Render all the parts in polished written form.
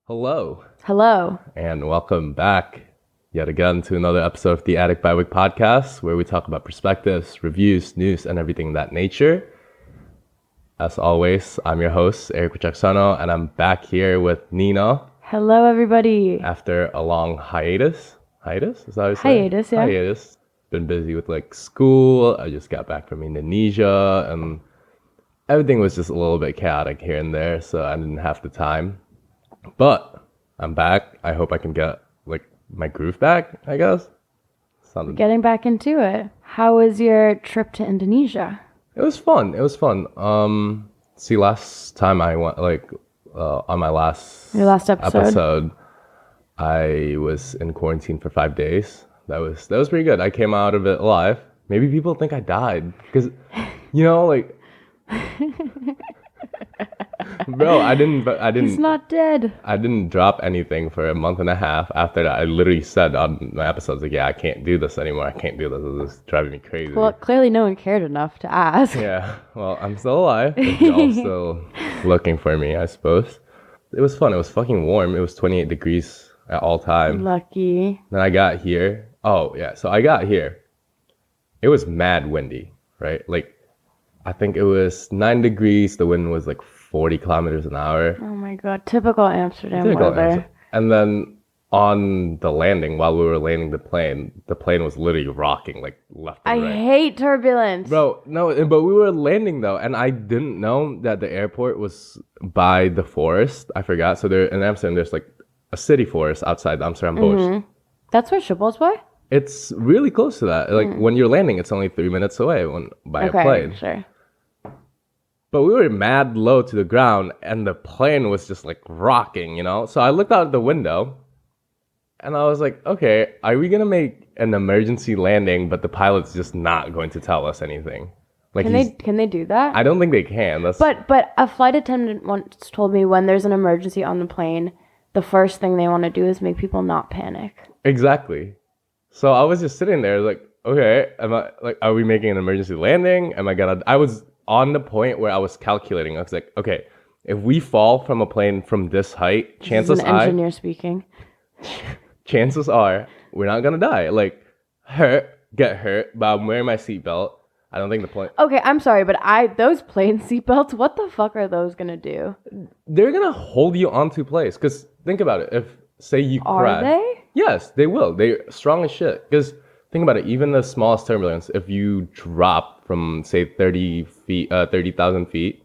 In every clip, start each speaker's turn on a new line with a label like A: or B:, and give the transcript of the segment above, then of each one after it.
A: Hello,
B: Hello.
A: and welcome back yet again to another episode of the Addict by Week podcast, where we talk about perspectives, reviews, news, and everything of that nature. As always, I'm your host, Eric Jacksano, and I'm back here with Nina
B: Hello, everybody.
A: after a long hiatus. Hiatus? Is that what you say?
B: Hiatus, yeah.
A: Hiatus. Been busy with school. I just got back from Indonesia, and everything was just a little bit chaotic here and there, so I didn't have the time. But I'm back. I hope I can get my groove back, I guess.
B: Getting back into it. How was your trip to Indonesia?
A: It was fun. Last time I went on my
B: Your last episode?
A: I was in quarantine for 5 days. That was pretty good. I came out of it alive. Maybe people think I died because bro, I didn't.
B: He's not dead.
A: I didn't drop anything for a month and a half. After that, I literally said on my episodes, I can't do this anymore. I can't do this. It's driving me crazy.
B: Well, clearly no one cared enough to ask.
A: Yeah, well, I'm still alive. But y'all still looking for me, I suppose. It was fun. It was fucking warm. It was 28 degrees at all time.
B: Lucky.
A: Then I got here. Oh, yeah. So I got here. It was mad windy, right? I think it was 9 degrees. The wind was 40 kilometers an hour.
B: Oh my god. Typical Amsterdam weather.
A: And then on the landing, while we were landing the plane was literally rocking left and right.
B: I hate turbulence.
A: Bro, no, but we were landing though, and I didn't know that the airport was by the forest. I forgot. So there in Amsterdam, there's a city forest outside Amsterdam Post.
B: Mm-hmm. That's where Schiphol's by?
A: It's really close to that. When you're landing, it's only 3 minutes away by a plane.
B: Sure.
A: But we were mad low to the ground, and the plane was just rocking, So I looked out the window, and I was like, okay, are we gonna make an emergency landing, but the pilot's just not going to tell us anything?
B: Can they do that?
A: I don't think they can.
B: But a flight attendant once told me when there's an emergency on the plane, the first thing they want to do is make people not panic.
A: Exactly. So I was just sitting there okay, are we making an emergency landing? I was on the point where I was calculating. I was like, okay, if we fall from a plane from this height, chances are...
B: engineer speaking.
A: Chances are we're not gonna die. Get hurt, but I'm wearing my seatbelt. I don't think the plane...
B: Okay, I'm sorry, but those plane seatbelts, what the fuck are those gonna do?
A: They're gonna hold you onto place. Because think about it. If, say you crash...
B: Are they?
A: Yes, they will. They're strong as shit. Because think about it. Even the smallest turbulence, if you drop from, say, 30,000 feet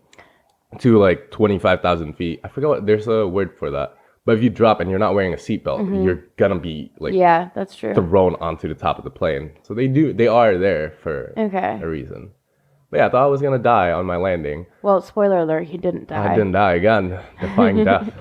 A: to 25,000 feet, I forgot what... There's a word for that. But if you drop and you're not wearing a seatbelt, you're gonna be
B: yeah, that's true,
A: thrown onto the top of the plane. So they are there for a reason. But yeah, I thought I was gonna die on my landing.
B: Well, spoiler alert, he didn't die.
A: I didn't die again, defying death.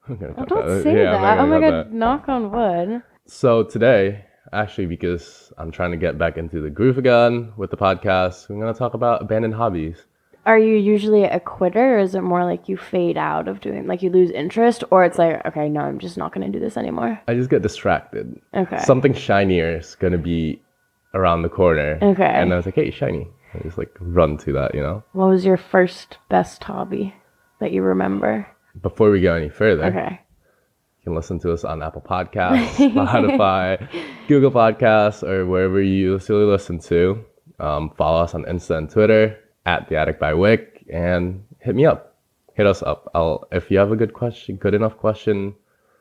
B: Don't say that. Oh my god, knock on wood.
A: So today, actually, because I'm trying to get back into the groove again with the podcast, I'm gonna talk about abandoned hobbies.
B: Are you usually a quitter, or is it more you fade out of doing, you lose interest, or it's okay, no, I'm just not going to do this anymore?
A: I just get distracted.
B: Okay.
A: Something shinier is going to be around the corner.
B: Okay.
A: And I was like, hey, shiny. I just run to that,
B: What was your first best hobby that you remember?
A: Before we go any further.
B: Okay.
A: You can listen to us on Apple Podcasts, Spotify, Google Podcasts, or wherever you usually listen to. Follow us on Insta and Twitter at The Addict by Wick, and hit me up. Hit us up. If you have a good enough question,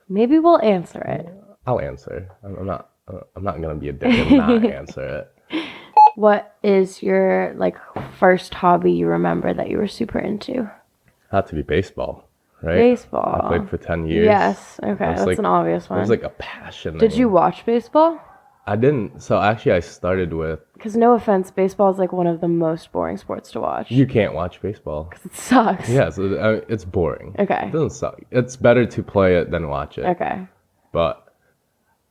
B: maybe we'll answer it.
A: I'll answer. I'm not gonna be a dick and not answer it.
B: What is your first hobby you remember that you were super into?
A: Had to be baseball, right?
B: Baseball.
A: I played for 10 years.
B: Yes. Okay, that's an obvious one.
A: It was a passion.
B: Did you watch baseball?
A: I didn't. So actually, I started with...
B: Because no offense, baseball is one of the most boring sports to watch.
A: You can't watch baseball.
B: Because it sucks.
A: Yeah, so it's boring.
B: Okay.
A: It doesn't suck. It's better to play it than watch it.
B: Okay.
A: But...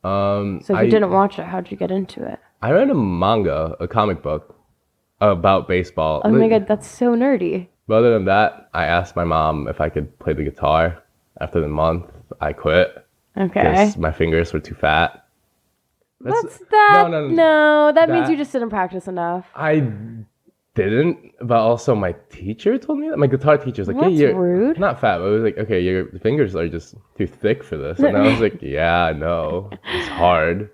B: So if you didn't watch it, how'd you get into it?
A: I read a comic book about baseball.
B: Oh my god, that's so nerdy.
A: But other than that, I asked my mom if I could play the guitar. After the month, I quit.
B: Okay.
A: Because my fingers were too fat.
B: What's that? No, that means
A: that-
B: you just didn't practice enough.
A: I didn't, but also my teacher told me that. My guitar teacher's like,
B: That's
A: "Yeah, you're
B: rude.
A: not fat." But I was like, "Okay, your fingers are just too thick for this." And I was like, "Yeah, I know. It's hard."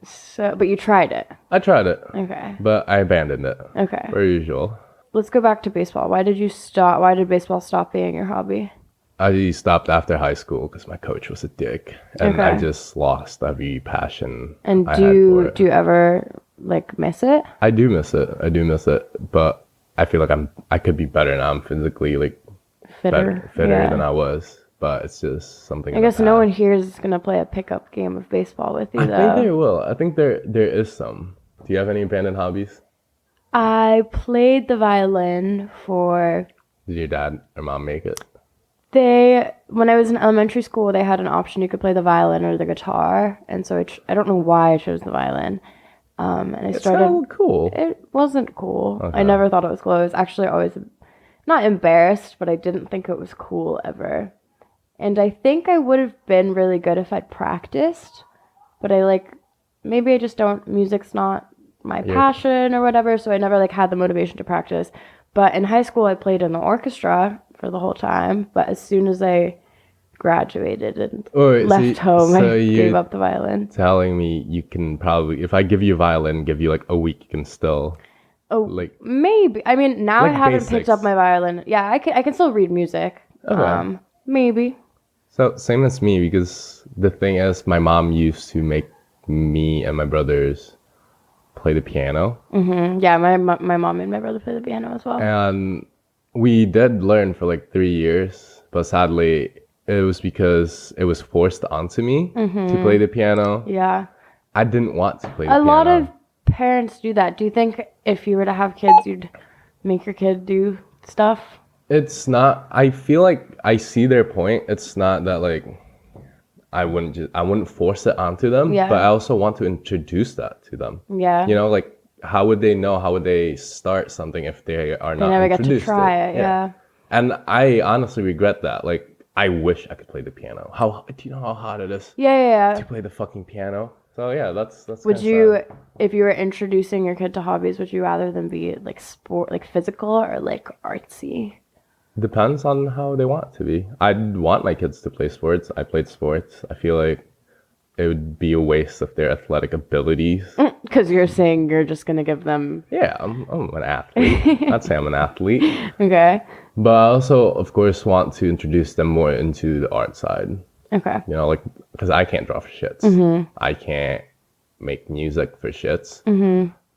B: So, but you tried it.
A: I tried it,
B: Okay.
A: but I abandoned it.
B: Okay.
A: Per usual.
B: Let's go back to baseball. Why did you stop? Why did baseball stop being your hobby?
A: I stopped after high school because my coach was a dick, and I
B: Okay.
A: just lost every passion
B: And
A: I had for it.
B: do you ever like miss it?
A: I do miss it. I do miss it, but I feel like I could be better now. I'm physically like fitter
B: Yeah.
A: than I was, but it's just something.
B: I
A: in the
B: guess no one
A: past.
B: here is gonna play a pickup game of baseball with you
A: I think
B: though.
A: there will. I think there is some. Do you have any abandoned hobbies?
B: I played the violin for
A: Did your dad or mom make it?
B: when I was in elementary school, they had an option you could play the violin or the guitar, and so I don't know why I chose the violin. And I
A: It
B: started.
A: sounded cool.
B: It wasn't cool. I
A: Okay.
B: never thought it was cool. I was actually always not embarrassed, but I didn't think it was cool ever. And I think I would have been really good if I'd practiced, but maybe I just don't. Music's not my
A: Yeah.
B: passion or whatever, so I never had the motivation to practice. But in high school, I played in the orchestra for the whole time. But as soon as I graduated and
A: Wait,
B: left home,
A: so
B: I
A: you're
B: gave up the violin.
A: telling me you can probably, if I give you a violin, give you like a week, you can still
B: Oh,
A: like.
B: maybe. I mean, now I
A: Like
B: haven't picked up
A: basics.
B: my violin. Yeah, I can still read music.
A: Okay.
B: Maybe.
A: So same as me, because the thing is, my mom used to make me and my brothers play the piano,
B: Yeah, my mom made my brother play the piano as well.
A: and we did learn for like 3 years, but sadly it was because it was forced onto me to play the piano.
B: Yeah.
A: I didn't want to play the
B: A
A: piano.
B: lot of parents do that. Do you think if you were to have kids, you'd make your kid do stuff?
A: It's not. I feel like I see their point. It's not that like I wouldn't force it onto them.
B: Yeah.
A: But I also want to introduce that to them.
B: Yeah.
A: You know, like how would they know? How would they start something if they are
B: They
A: not
B: never get to
A: introduced
B: try it. Yeah.
A: And I honestly regret that. Like I wish I could play the piano. How do you know how hard it is
B: Yeah.
A: to play the fucking piano? So yeah, that's.
B: Would
A: kinda
B: you,
A: sad.
B: if you were introducing your kid to hobbies, would you rather them be sport, physical, or artsy?
A: Depends on how they want to be. I'd want my kids to play sports. I played sports. I feel like it would be a waste of their athletic abilities.
B: Because you're saying you're just gonna give them.
A: Yeah, I'm an athlete. I'd say I'm an athlete.
B: Okay.
A: But I also, of course, want to introduce them more into the art side.
B: Okay.
A: You know, like, because I can't draw for shits. I can't make music for shits.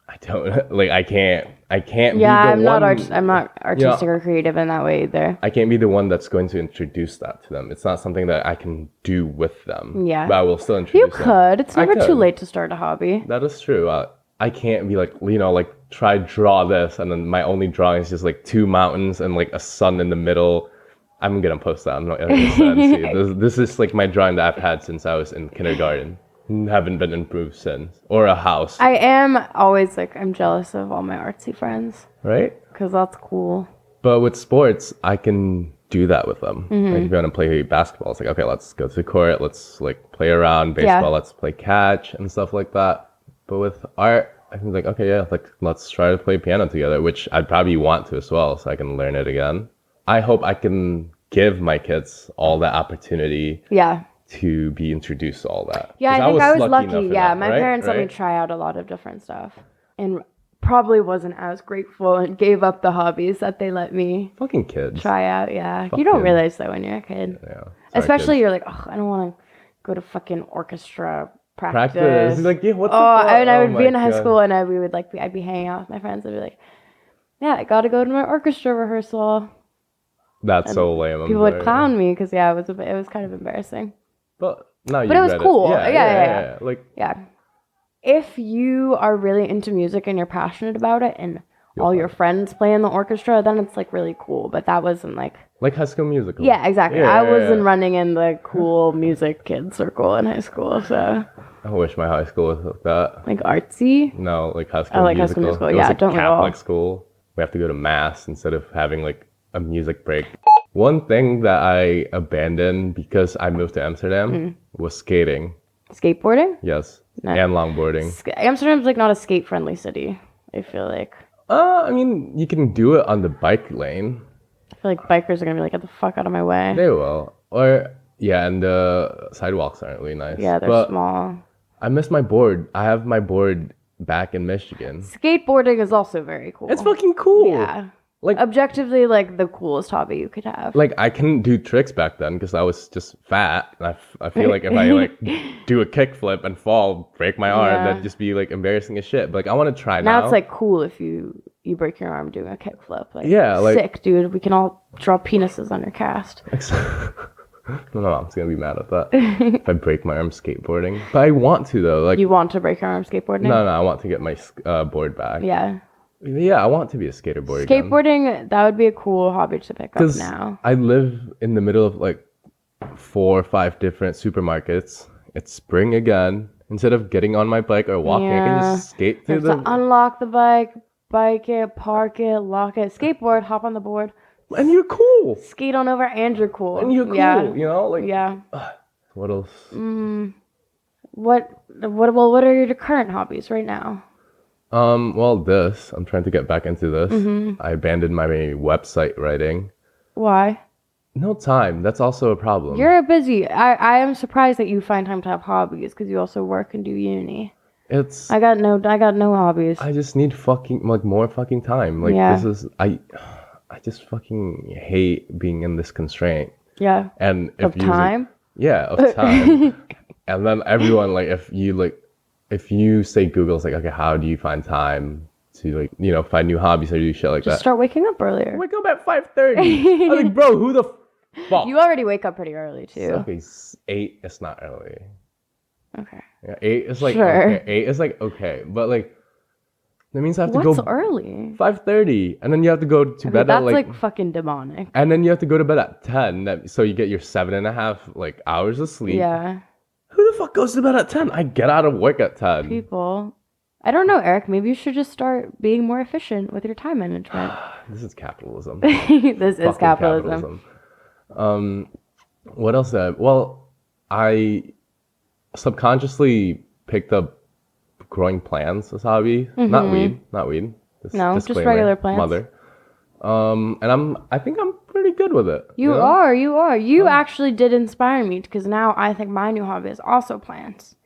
A: I don't, like, I can't
B: Yeah,
A: be the
B: I'm not
A: one.
B: I'm not artistic or creative in that way either.
A: I can't be the one that's going to introduce that to them. It's not something that I can do with them.
B: Yeah.
A: But I will still introduce
B: You
A: them.
B: could. It's
A: I
B: never too
A: could.
B: late to start a hobby.
A: That is true. I can't be like, you know, like try draw this, and then my only drawing is just like two mountains and like a sun in the middle. I'm gonna post that on Instagram. This is like my drawing that I've had since I was in kindergarten. Haven't been improved since. Or a house,
B: I am always I'm jealous of all my artsy friends
A: right?
B: because that's cool.
A: But with sports, I can do that with them. Like if you want to play basketball, it's like, okay, let's go to the court, let's like play around. Baseball, let's play catch and stuff like that. But with art, I can be like, okay, yeah, like let's try to play piano together, which I'd probably want to as well, so I can learn it again. I hope I can give my kids all that opportunity
B: Yeah.
A: to be introduced to all that.
B: Yeah,
A: 'Cause
B: I think I was
A: enough
B: lucky.
A: for
B: Yeah,
A: that,
B: my
A: right?
B: parents let me
A: Right?
B: try out a lot of different stuff and probably wasn't as grateful and gave up the hobbies that they let me
A: Fucking kids.
B: try out. Yeah. You don't
A: Fucking-
B: realize that when you're a kid.
A: Yeah. Sorry,
B: Especially
A: kids.
B: you're like, oh, I don't want to go to fucking orchestra practice.
A: Practice. Like, yeah, what's the
B: Oh,
A: point?
B: and I
A: Oh
B: would
A: my
B: be in high
A: God.
B: school and I'd be hanging out with my friends. I'd be like, yeah, I got to go to my orchestra rehearsal.
A: That's so lame. I'm
B: People would
A: sorry.
B: clown me because it was kind of embarrassing.
A: But no, you
B: But it was
A: read
B: cool.
A: Yeah,
B: Yeah.
A: Like
B: Yeah. If you are really into music and you're passionate about it and all your friends play in the orchestra, then it's really cool. But that wasn't
A: High School Musical.
B: yeah, exactly.
A: Yeah,
B: I
A: yeah,
B: wasn't
A: yeah.
B: running in the cool music kid circle in high school. So
A: I wish my high school was like that.
B: artsy.
A: No, like High School
B: like High
A: Musical.
B: School Musical.
A: It was
B: Yeah,
A: like
B: don't we all?
A: Catholic school. We have to go to mass instead of having like a music break. One thing that I abandoned because I moved to Amsterdam was skating.
B: Skateboarding?
A: Yes.
B: No.
A: And longboarding.
B: Amsterdam's not a skate friendly city, I feel like.
A: I mean, you can do it on the bike lane.
B: I feel like bikers are gonna be like, get the fuck out of my way.
A: They will. Or yeah, and the sidewalks aren't really nice.
B: Yeah, they're
A: but
B: small.
A: I miss my board. I have my board back in Michigan.
B: Skateboarding is also very cool.
A: It's fucking cool.
B: Yeah.
A: Like
B: Objectively, like the coolest hobby you could have.
A: like I couldn't do tricks back then because I was just fat. And I feel like if I like do a kickflip and fall, break my arm,
B: Yeah.
A: that'd just be like embarrassing as shit. But like I want to try
B: Now
A: now.
B: it's like cool if you break your arm doing a kickflip. Like,
A: Yeah, like-
B: sick, dude. We can all draw penises on your cast.
A: My mom's gonna be mad at that if I break my arm skateboarding. But I want to though. Like
B: You want to break your arm skateboarding?
A: no, I want to get my board back.
B: Yeah.
A: Yeah, I want to be a skater boy again.
B: Skateboarding, that would be a cool hobby to pick up
A: Because
B: now.
A: I live in the middle of like 4 or 5 different supermarkets. It's spring again. Instead of getting on my bike or walking, I can
B: Yeah.
A: just skate
B: You
A: through
B: have
A: the.
B: to unlock the bike it, park it, lock it, skateboard, hop on the board,
A: And you're cool.
B: skate on over, and you're cool.
A: And you're cool.
B: Yeah.
A: You know, like
B: Yeah.
A: what else?
B: What are your current hobbies right now?
A: Well, this. I'm trying to get back into this.
B: Mm-hmm.
A: I abandoned my website writing.
B: Why?
A: No time. That's also a problem.
B: You're busy. I am surprised that you find time to have hobbies because you also work and do uni.
A: It's.
B: I got no hobbies.
A: I just need fucking like more fucking time. Like
B: Yeah.
A: this is I just fucking hate being in this constraint.
B: Yeah.
A: And
B: Of
A: if
B: time?
A: yeah, of time. And then everyone like if you say Google's like, okay, how do you find time to like, you know, find new hobbies or do shit like
B: Just
A: that?
B: start waking up earlier.
A: Wake up at 5:30. I'm like, bro, who the fuck?
B: You already wake up pretty early too.
A: Okay, 8 it's not early.
B: Okay.
A: Yeah, 8 is like
B: Sure.
A: okay. 8 is like okay, but like that means I have to
B: What's
A: go
B: early?
A: 5:30, and then you have to go to bed
B: That's
A: at
B: like fucking demonic.
A: and then you have to go to bed at 10. So you get your 7.5 like hours of sleep.
B: Yeah.
A: Who the fuck goes to bed at 10? I get out of work at 10.
B: People. I don't know, Eric. Maybe you should just start being more efficient with your time management.
A: This is capitalism.
B: This is
A: Fucking
B: capitalism.
A: What else? Well, I subconsciously picked up growing plants as a hobby. Not weed.
B: No, just
A: Disclaimer,
B: regular plants.
A: Mother. And I think I'm pretty good with it.
B: You
A: know?
B: are. You actually did inspire me because now I think my new hobby is also plants.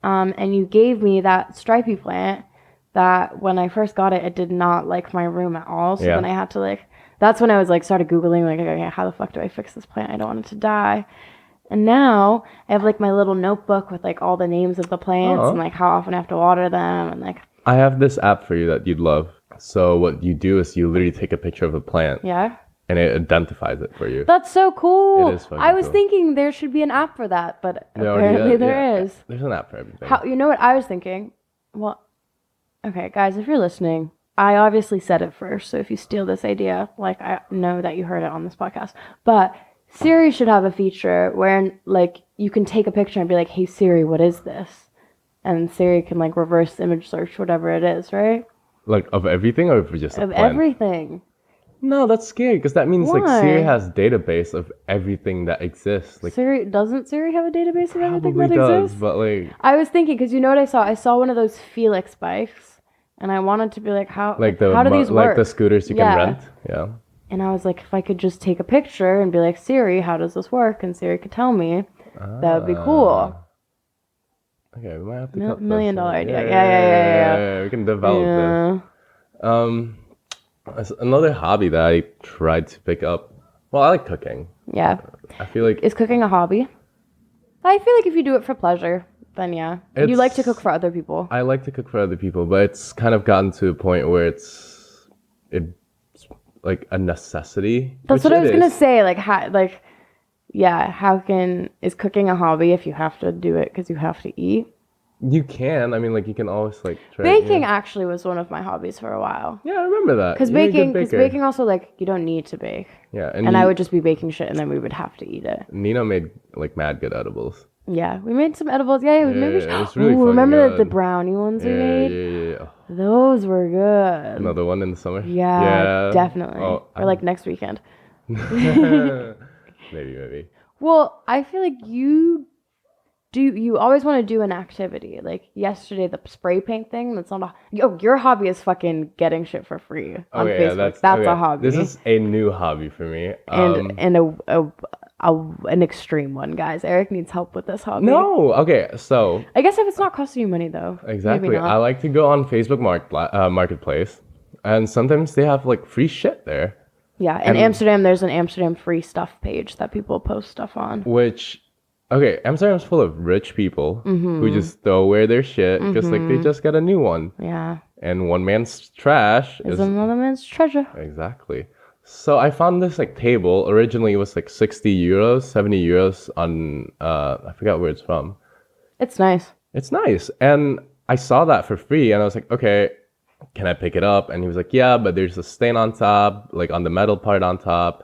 B: And you gave me that stripy plant that when I first got it, it did not like my room at all. So
A: Yeah.
B: then I had to like, that's when I was like, started Googling, like, okay, how the fuck do I fix this plant? I don't want it to die. And now I have like my little notebook with like all the names of the plants and like how often I have to water them and like,
A: I have this app for you that you'd love. So what you do is you literally take a picture of a plant
B: yeah.
A: and it identifies it for you.
B: That's so cool.
A: It is fucking
B: I was
A: cool.
B: thinking there should be an app for that, but
A: There already
B: apparently
A: is,
B: there
A: yeah.
B: is.
A: There's an app for everything.
B: How, you know what I was thinking? Well, okay, guys, if you're listening, I obviously said it first, so if you steal this idea, like I know that you heard it on this podcast, but Siri should have a feature where like you can take a picture and be like, "Hey Siri, what is this?" And Siri can like reverse image search whatever it is, right?
A: Like of everything or for just a
B: Of
A: plant?
B: everything.
A: No, that's scary because that means like
B: Why?
A: Siri has database of everything that exists. Like
B: Doesn't Siri have a database of everything
A: probably
B: that
A: does,
B: exists?
A: but like
B: I was thinking because you know what I saw? I saw one of those Felix bikes, and I wanted to be like, how do these work?
A: like the scooters you
B: Yeah.
A: can rent. Yeah.
B: And I was like, if I could just take a picture and be like, Siri, how does this work? And Siri could tell me, that would be cool.
A: Okay, we might have to cut this.
B: $1 million idea. Yeah.
A: We can develop this. Another hobby that I tried to pick up. Well, I like cooking.
B: Yeah.
A: I feel like
B: Is cooking a hobby? I feel like if you do it for pleasure, then yeah. You like to cook for other people.
A: I like to cook for other people, but it's kind of gotten to a point where it's like a necessity.
B: That's
A: which
B: what I was
A: it
B: gonna
A: is.
B: say. Is cooking a hobby if you have to do it because you have to eat?
A: You can. I mean, like you can always like try.
B: Baking actually was one of my hobbies for a while.
A: Yeah, I remember that.
B: Because
A: You're a good
B: baking also like you don't need to bake,
A: Yeah,
B: and I would just be baking shit, and then we would have to eat it.
A: Nina made like mad good edibles.
B: Yeah, we made some edibles. Yeah, maybe.
A: it was really fucking
B: remember the
A: good.
B: brownie ones we
A: Yeah,
B: made?
A: yeah.
B: Those were good.
A: Another one in the summer.
B: Yeah, definitely.
A: Oh,
B: or like next weekend.
A: maybe.
B: Well, I feel like you you always want to do an activity. Like yesterday, the spray paint thing, that's not a, your hobby is fucking getting shit for free on
A: Okay, yeah,
B: Facebook. That's
A: okay.
B: a hobby.
A: This is a new hobby for me.
B: And an extreme one, guys. Eric needs help with this hobby.
A: No, okay, so
B: I guess if it's not costing you money though.
A: exactly.
B: Maybe not.
A: I like to go on Facebook Marketplace, and sometimes they have like free shit there,
B: Yeah, in Amsterdam, there's an Amsterdam free stuff page that people post stuff on.
A: which okay, Amsterdam's full of rich people who just throw away their shit just like they just got a new one.
B: Yeah,
A: And one man's trash
B: is another man's treasure.
A: exactly. So I found this like table. Originally it was like 60 euros, 70 euros on I forgot where it's from.
B: It's nice.
A: It's nice. And I saw that for free and I was like, okay, can I pick it up? And he was like, yeah, but there's a stain on top, like on the metal part on top.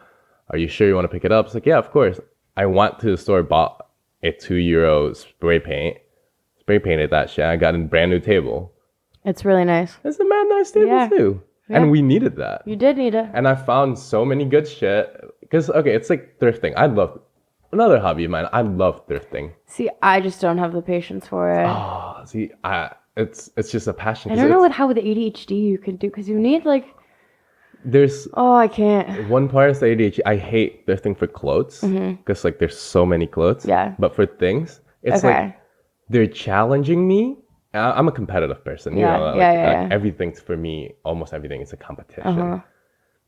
A: Are you sure you want to pick it up? It's like, yeah, of course. I went to the store, bought a €2 spray painted that shit. I got a brand new table.
B: It's really nice.
A: It's a mad nice table
B: Yeah.
A: too.
B: Yeah.
A: And we needed that.
B: You did need it.
A: And I found so many good shit. Because, okay, it's like thrifting. I love, another hobby of mine, I love thrifting.
B: See, I just don't have the patience for it.
A: Oh, see, it's just a passion.
B: I don't know how with ADHD you can do, because you need like,
A: There's
B: oh, I can't.
A: one part is the ADHD. I hate thrifting for clothes. Because, like, there's so many clothes.
B: Yeah.
A: But for things, it's
B: Okay.
A: like, they're challenging me. I'm a competitive person.
B: Yeah,
A: You know,
B: yeah.
A: everything's for me, almost everything is a competition.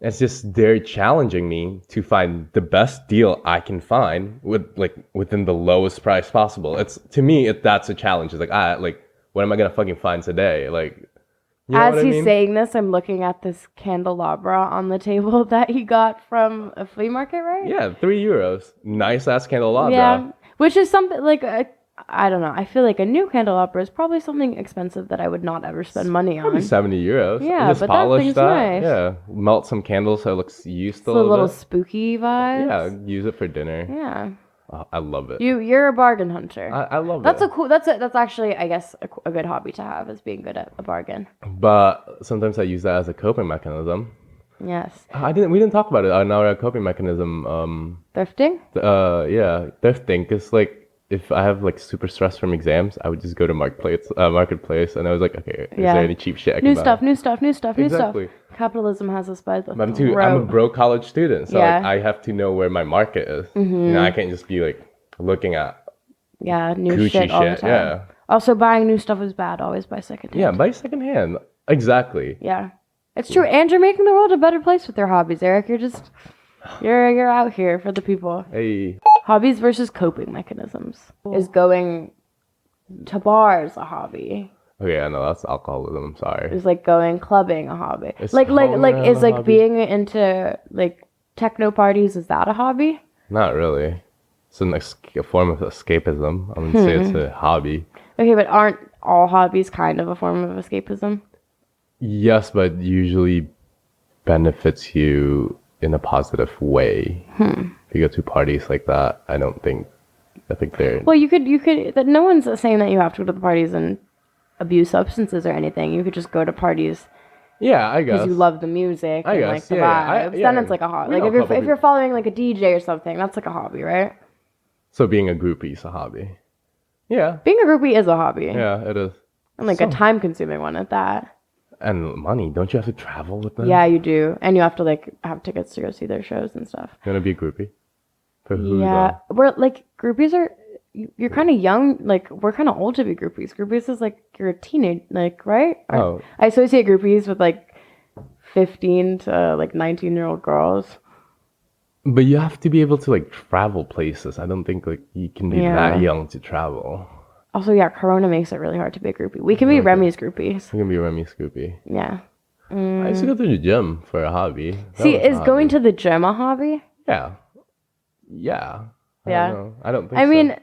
A: It's just they're challenging me to find the best deal I can find within the lowest price possible. It's to me, that's a challenge. It's like, what am I gonna fucking find today? Like, you know
B: As
A: what I
B: he's
A: mean?
B: saying this, I'm looking at this candelabra on the table that he got from a flea market, right?
A: Yeah, €3, nice ass candelabra.
B: Yeah, which is something like I don't know. I feel like a new candelabra is probably something expensive that I would not ever spend money
A: Probably
B: on.
A: €70.
B: Yeah,
A: Just
B: but that
A: polish
B: thing's
A: that.
B: nice.
A: Yeah, melt some candles so it looks used
B: It's
A: a little bit.
B: spooky vibes.
A: Yeah, use it for dinner.
B: Yeah.
A: Oh, I love it.
B: You're a bargain hunter.
A: I love
B: That's
A: it.
B: that's actually, I guess, a good hobby to have, is being good at a bargain.
A: But sometimes I use that as a coping mechanism.
B: Yes.
A: We didn't talk about it. Our coping mechanism.
B: Thrifting?
A: Yeah, thrifting. Cause like if I have like super stress from exams, I would just go to marketplace, and I was like, okay, is
B: Yeah.
A: there any cheap shit I can
B: New
A: buy?
B: stuff, new stuff, new stuff, new
A: Exactly.
B: stuff. Capitalism has us by the
A: I'm
B: throat.
A: a broke college student, so
B: Yeah.
A: like, I have to know where my market is. You know, I can't just be like looking at
B: Yeah, new
A: Gucci
B: shit all the
A: shit.
B: time.
A: Yeah,
B: Also, buying new stuff is bad. Always buy secondhand.
A: yeah, buy secondhand. Exactly.
B: Yeah. It's true. And you're making the world a better place with your hobbies, Eric. You're out here for the people.
A: Hey.
B: Hobbies versus coping mechanisms. Is going to bars a hobby?
A: Okay, I know that's alcoholism. I'm sorry.
B: Is like going clubbing a hobby?
A: Is
B: Like
A: hanging around
B: is
A: a
B: like
A: hobby?
B: being into like techno parties, is that a hobby?
A: Not really. It's a form of escapism. I wouldn't say it's a hobby.
B: Okay, but aren't all hobbies kind of a form of escapism?
A: Yes, but usually benefits you in a positive way. If you go to parties like that, I think they're
B: Well, you could that no one's saying that you have to go to the parties and abuse substances or anything. You could just go to parties
A: yeah, I guess.
B: because you love the music
A: I
B: and
A: guess,
B: like the
A: yeah,
B: vibes.
A: yeah.
B: Then it's like a hobby.
A: We
B: Like
A: know a
B: if
A: couple
B: you're following like a DJ or something, that's like a hobby, right?
A: So being a groupie is a hobby. Yeah,
B: Being a groupie is a hobby.
A: yeah, it is.
B: And like a time-consuming one at that.
A: And money, don't you have to travel with them?
B: Yeah, you do. And you have to like have tickets to go see their shows and stuff.
A: You wanna be a groupie? For who
B: Yeah. We're like groupies are you're kind of young, like we're kind of old to be groupies. Groupies is like you're a teenage, like, right?
A: Oh.
B: I associate groupies with like 15 to like 19-year-old girls.
A: though? But you have to be able to like travel places. I don't think like you can be
B: Yeah.
A: that young to travel.
B: Also, yeah, Corona makes it really hard to be a groupie. We can be Remy's groupies.
A: You can be Remy Scoopy.
B: Yeah.
A: I used to go to the gym for a hobby. That
B: See,
A: was a
B: is
A: hobby.
B: going to the gym a hobby?
A: Yeah. Yeah.
B: Yeah.
A: Don't know. I don't think
B: I
A: so.
B: mean,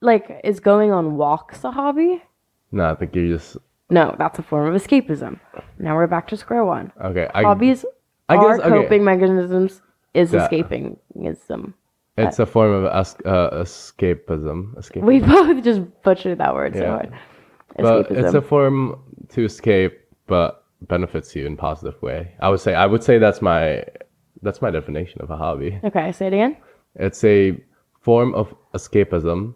B: like, is going on walks a hobby?
A: No, I think you're just
B: No, that's a form of escapism. Now we're back to square one.
A: okay.
B: Hobbies
A: I
B: are
A: guess, okay.
B: coping mechanisms, is
A: Yeah.
B: escapism.
A: It's a form of escapism.
B: We both just butchered that word so
A: Yeah.
B: hard.
A: But
B: Escapism.
A: it's a form to escape, but benefits you in positive way. I would say that's my definition of a hobby.
B: Okay, say it again.
A: It's a form of escapism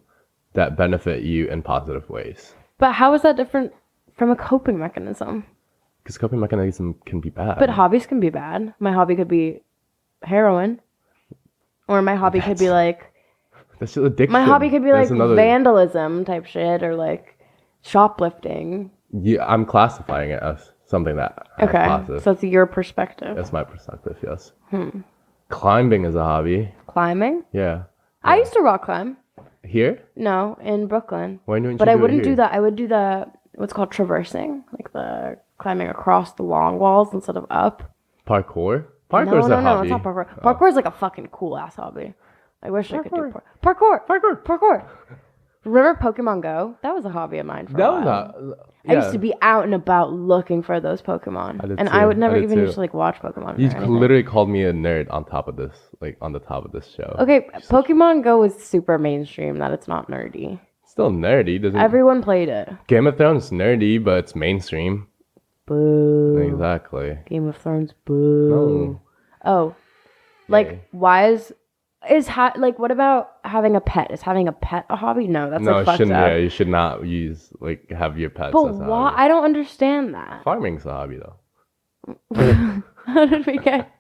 A: that benefit you in positive ways.
B: But how is that different from a coping mechanism?
A: Because coping mechanism can be bad.
B: But hobbies can be bad. My hobby could be heroin. Or my hobby could be like...
A: That's just addiction.
B: My hobby could be
A: That's
B: like vandalism type shit or like shoplifting.
A: Yeah, I'm classifying it as something that has
B: Okay,
A: positive.
B: so that's your perspective.
A: That's my perspective, yes. Climbing is a hobby.
B: Climbing?
A: Yeah.
B: I used to rock climb.
A: Here?
B: No, in Brooklyn.
A: Why don't you
B: But I
A: do it
B: wouldn't
A: here?
B: do that. I would do the what's called traversing, like the climbing across the long walls instead of up.
A: Parkour? Parkour's a hobby.
B: No, it's not parkour. Parkour is like a fucking cool ass hobby. I wish I could do parkour. Remember Pokemon Go? That was a hobby of mine for a while. I used to be out and about looking for those Pokemon. And I would never even used to like watch Pokemon.
A: You literally called me a nerd on top of this, like on the top of this show.
B: Okay, Pokemon Go is super mainstream that it's not nerdy.
A: Still nerdy, doesn't
B: Everyone played it.
A: Game of Thrones nerdy, but it's mainstream.
B: Boo.
A: Exactly.
B: Game of Thrones, boo.
A: No.
B: Oh. Like, why like, what about having a pet? Is having a pet a hobby? No, that's like fucked up.
A: Yeah, you should not have your pets
B: But
A: as a
B: why?
A: hobby.
B: I don't understand that.
A: Farming's a hobby, though.
B: How did we get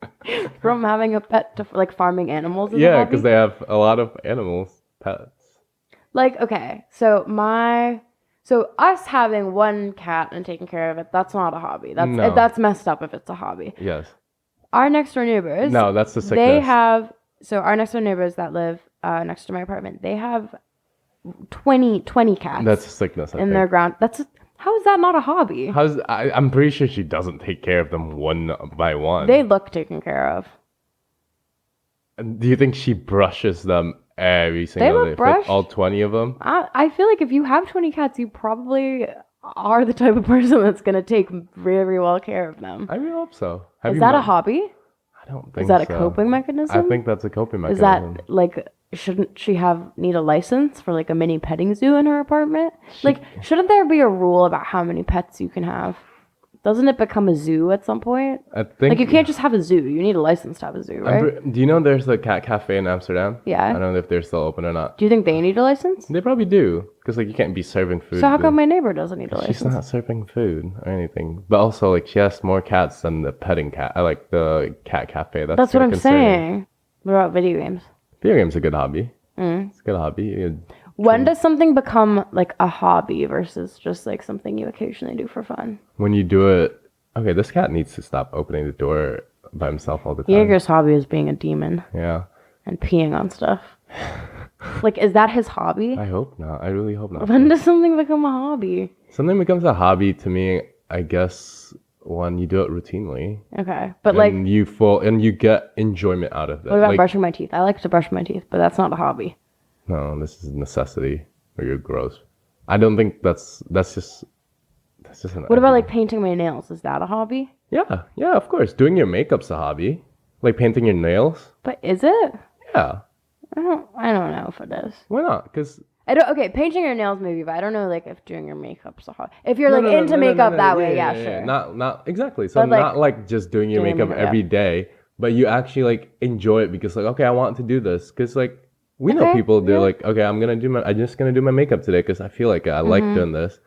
B: from having a pet to like farming animals? As a
A: Yeah,
B: hobby?
A: because they have a lot of animals, pets.
B: Like, okay, so us having one cat and taking care of it, that's not a hobby. That's messed up if it's a hobby.
A: Yes.
B: Our next door neighbors,
A: No, that's the sickness.
B: they have, so our next door neighbors that live next to my apartment, they have 20 cats.
A: That's a sickness, I
B: in
A: think.
B: their ground. How is that not a hobby?
A: I'm pretty sure she doesn't take care of them one by one.
B: They look taken care of.
A: Do you think she brushes them every single day?
B: brushed.
A: All 20 of them?
B: I feel like if you have 20 cats, you probably are the type of person that's going to take very well care of them.
A: I really hope so.
B: Is that a hobby?
A: I don't think so.
B: Is that a coping mechanism?
A: I think that's a coping
B: Is
A: mechanism.
B: that like, shouldn't she need a license for like a mini petting zoo in her apartment? Like, shouldn't there be a rule about how many pets you can have? Doesn't it become a zoo at some point?
A: I think
B: Like, you can't just have a zoo. You need a license to have a zoo, right?
A: Do you know there's a cat cafe in Amsterdam?
B: Yeah.
A: I don't know if they're still open or not.
B: Do you think they need a license?
A: They probably do, because like you can't be serving food.
B: So how come my neighbor doesn't need a license?
A: She's not serving food or anything. But also, like, she has more cats than the petting cat. I like the cat cafe.
B: That's what I'm saying. What about video games?
A: Video games are a good hobby. It's a good hobby.
B: When does something become like a hobby versus just like something you occasionally do for fun?
A: When you do it... Okay, this cat needs to stop opening the door by himself all the time.
B: Jaeger's hobby is being a demon.
A: Yeah.
B: And peeing on stuff. Like, is that his hobby?
A: I hope not. I really hope not.
B: When does something become a hobby?
A: Something becomes a hobby to me, I guess, when you do it routinely.
B: Okay. But
A: And you get enjoyment out of it.
B: What about
A: like,
B: brushing my teeth? I like to brush my teeth, but that's not a hobby.
A: No, this is a necessity, or you're gross. I don't think that's just an
B: What about
A: idea.
B: like painting my nails? Is that a hobby?
A: Yeah, of course. Doing your makeup's a hobby. Like painting your nails.
B: But is it?
A: Yeah.
B: I don't know if it is.
A: Why not? Because
B: Okay, painting your nails maybe, but I don't know like if doing your makeup's a hobby. If you're into makeup that way, yeah, sure.
A: Not exactly. So
B: But, like,
A: not like just doing your makeup every day, but you actually like enjoy it because like, okay, I want to do this because like we know people do like, okay, I'm just gonna do my makeup today because I feel like I like doing this.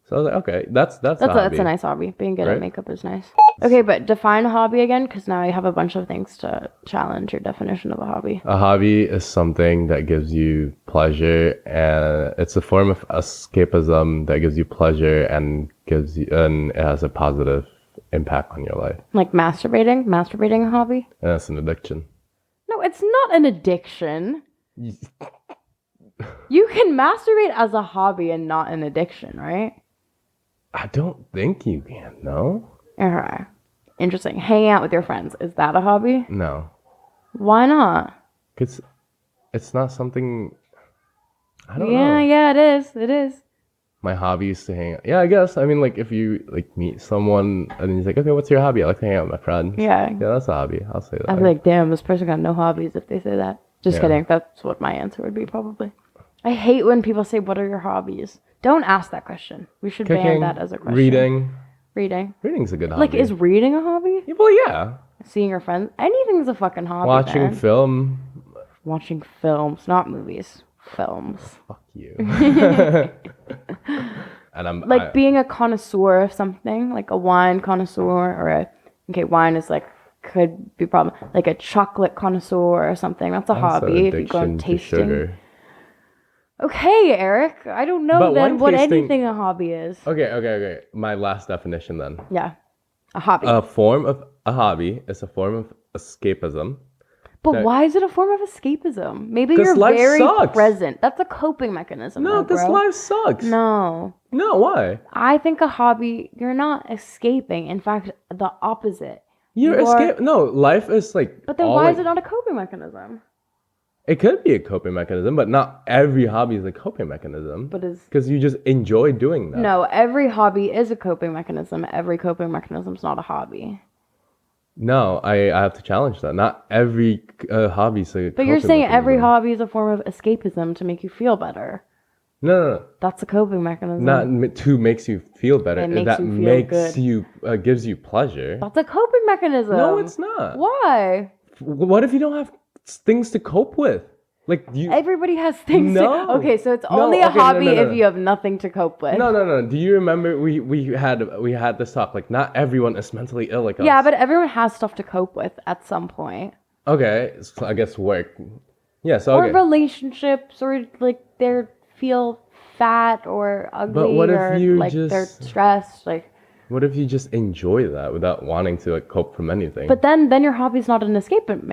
A: So I was like, okay, that's a hobby.
B: That's a nice hobby. Being good at makeup is nice. Okay, but define a hobby again, because now I have a bunch of things to challenge your definition of a hobby.
A: A hobby is something that gives you pleasure, and it's a form of escapism that gives you pleasure and it has a positive impact on your life.
B: Like masturbating? Masturbating a hobby?
A: And that's an addiction.
B: No, it's not an addiction. You can masturbate as a hobby and not an addiction, right?
A: I don't think you can, no?
B: Okay. Interesting. Hanging out with your friends. Is that a hobby?
A: No.
B: Why not?
A: Because it's not something... I don't know.
B: Yeah, it is. It is.
A: My hobby is to hang out. Yeah, I guess. I mean, like, if you, like, meet someone and then he's like, okay, what's your hobby? I like to hang out with my friends.
B: Yeah.
A: Yeah, that's a hobby. I'll say that.
B: I'd be like, damn, this person got no hobbies if they say that. Just kidding. That's what my answer would be, probably. I hate when people say, what are your hobbies? Don't ask that question. We should ban that as a question. Reading.
A: Reading's a good hobby.
B: Like, is reading a hobby?
A: Yeah, well, yeah.
B: Seeing your friends? Anything's a fucking hobby.
A: Watching
B: man.
A: film.
B: Watching films, not movies. films.
A: Fuck you. And
B: Like being a connoisseur of something, like a wine connoisseur wine is like could be problem. Like a chocolate connoisseur or something. That's a hobby if you go on tasting.
A: Sugar.
B: Okay, Eric. I don't know
A: But
B: then what
A: tasting...
B: anything a hobby is.
A: Okay. My last definition then.
B: Yeah. A hobby.
A: A hobby is a form of escapism.
B: But why is it a form of escapism? Maybe
A: 'Cause
B: you're
A: life
B: very
A: sucks.
B: present. That's a coping mechanism.
A: No,
B: because
A: life sucks.
B: No,
A: why?
B: I think a hobby, you're not escaping. In fact, the opposite.
A: You're escaping. No, life is like.
B: But then why is it not a coping mechanism?
A: It could be a coping mechanism, but not every hobby is a coping mechanism.
B: But
A: because you just enjoy doing that.
B: No, every hobby is a coping mechanism. Every coping mechanism is not a hobby.
A: No, I have to challenge that. Not every hobby is a.
B: But you're saying every hobby is a form of escapism to make you feel better.
A: No.
B: That's a coping mechanism.
A: Not to makes you feel better.
B: That
A: gives you pleasure.
B: That's a coping mechanism.
A: No, it's not.
B: Why?
A: What if you don't have things to cope with? Like
B: everybody has things.
A: No.
B: Okay, so it's only a hobby if you have nothing to cope with.
A: No. Do you remember we had this talk? Like, not everyone is mentally ill like us.
B: Yeah, but everyone has stuff to cope with at some point.
A: Okay, so I guess work. Yeah, so
B: or relationships, or like they feel fat or ugly,
A: but what if
B: or
A: you
B: like they're stressed, like.
A: What if you just enjoy that without wanting to like cope from anything?
B: But then your hobby's not an escaping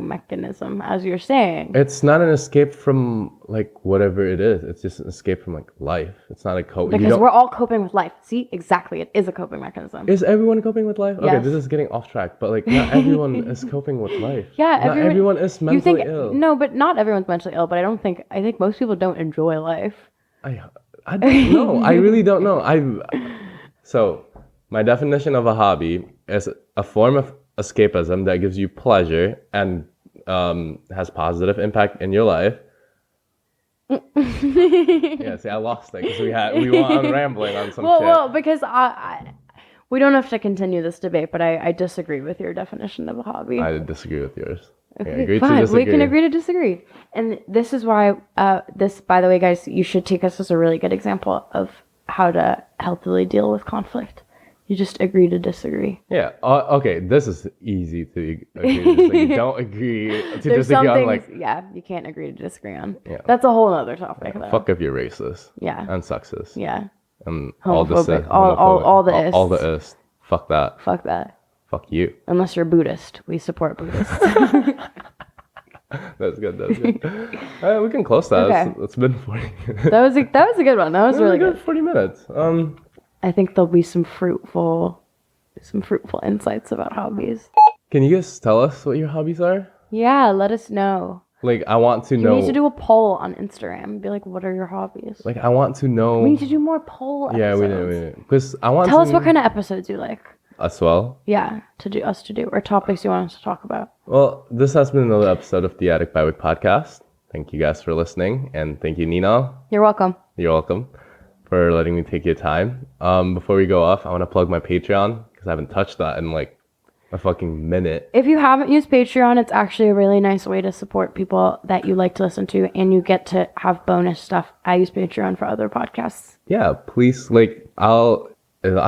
B: mechanism, as you're saying.
A: It's not an escape from like whatever it is. It's just an escape from like life. It's not a cope.
B: Because we're all coping with life. See, exactly, it is a coping mechanism.
A: Is everyone coping with life?
B: Yes.
A: Okay, this is getting off track, but like not everyone is coping with life.
B: Yeah,
A: not everyone is mentally ill.
B: No, but not everyone's mentally ill. But I think most people don't enjoy life.
A: I don't know. I really don't know. So, my definition of a hobby is a form of escapism that gives you pleasure and has positive impact in your life. Yeah, see, I lost it because we went on rambling on some shit.
B: Well, because we don't have to continue this debate, but I disagree with your definition of a hobby.
A: I disagree with yours.
B: Okay, fine. We can agree to disagree. And this is why, by the way, guys, you should take us as a really good example of how to healthily deal with conflict. You just agree to disagree.
A: Yeah. Okay. This is easy to agree to disagree. You don't agree to disagree on like.
B: Yeah, you can't agree to disagree on.
A: Yeah.
B: That's a whole other topic. Though.
A: Fuck if you're racist.
B: Yeah.
A: And sexist.
B: Yeah.
A: And
B: homophobic.
A: all the
B: ists.
A: All the ists. Fuck that.
B: Fuck that.
A: Fuck you.
B: Unless you're Buddhist, we support Buddhists.
A: That's good. We can close that.
B: Okay.
A: It's been 40 minutes.
B: That was a good one. That was really good.
A: 40 minutes.
B: I think there'll be some fruitful insights about hobbies.
A: Can you guys tell us what your hobbies are?
B: Yeah, let us know.
A: Like, I want to know.
B: We need to do a poll on Instagram. Be like, what are your hobbies?
A: Like, I want to know.
B: We need to do more poll episodes.
A: Yeah, we do. Because I want
B: Tell us what kind of episodes you like.
A: As well?
B: Yeah, to do. Or topics you want us to talk about.
A: Well, this has been another episode of the Addict by Week podcast. Thank you guys for listening. And thank you, Nina.
B: You're welcome.
A: You're welcome for letting me take your time. Before we go off, I want to plug my Patreon because I haven't touched that in like a fucking minute.
B: If you haven't used Patreon, it's actually a really nice way to support people that you like to listen to, and you get to have bonus stuff. I use Patreon for other podcasts.
A: Yeah, please, like, I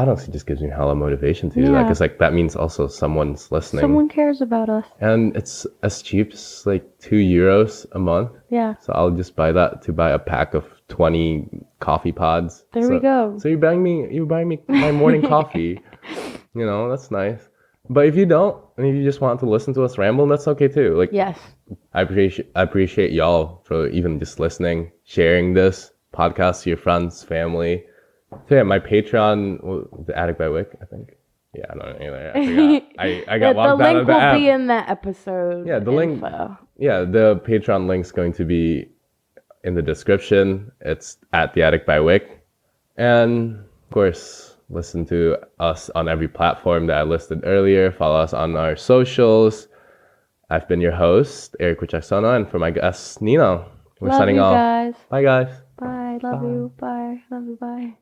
A: don't see, it just gives me hella motivation to do that, because like that means also someone's listening.
B: Someone cares about us.
A: And it's as cheap as like €2 a month.
B: Yeah.
A: So I'll just buy that to buy a pack of 20 coffee pods.
B: There we go.
A: So you're buying me my morning coffee. You know, that's nice. But if you don't, and if you just want to listen to us ramble, that's okay too. Like,
B: yes.
A: I appreciate y'all for even just listening, sharing this podcast to your friends, family. So yeah, my Patreon, the Addict by Wick, I think. Yeah, I don't know either. I forgot. I got logged out of the app.
B: The link will be in the episode.
A: Yeah, the link. Yeah, the Patreon link's going to be in the description. It's at the Addict by Wick, and of course, listen to us on every platform that I listed earlier. Follow us on our socials. I've been your host, Eric Wichaksona, and for my guest, Nina. We're signing off.
B: Guys.
A: Bye, guys.
B: Bye. Love you. Bye. Love you. Bye.